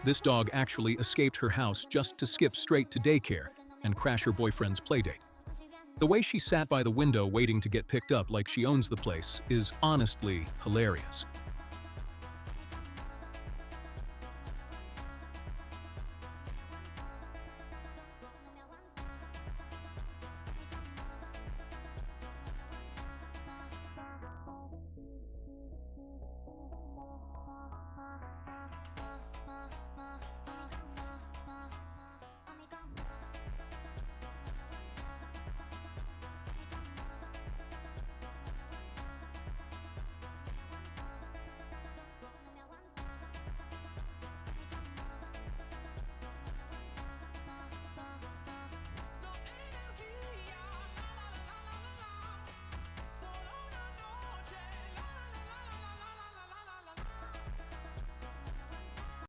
This dog actually escaped her house just to skip straight to daycare and crash her boyfriend's playdate. The way she sat by the window waiting to get picked up like she owns the place is honestly hilarious.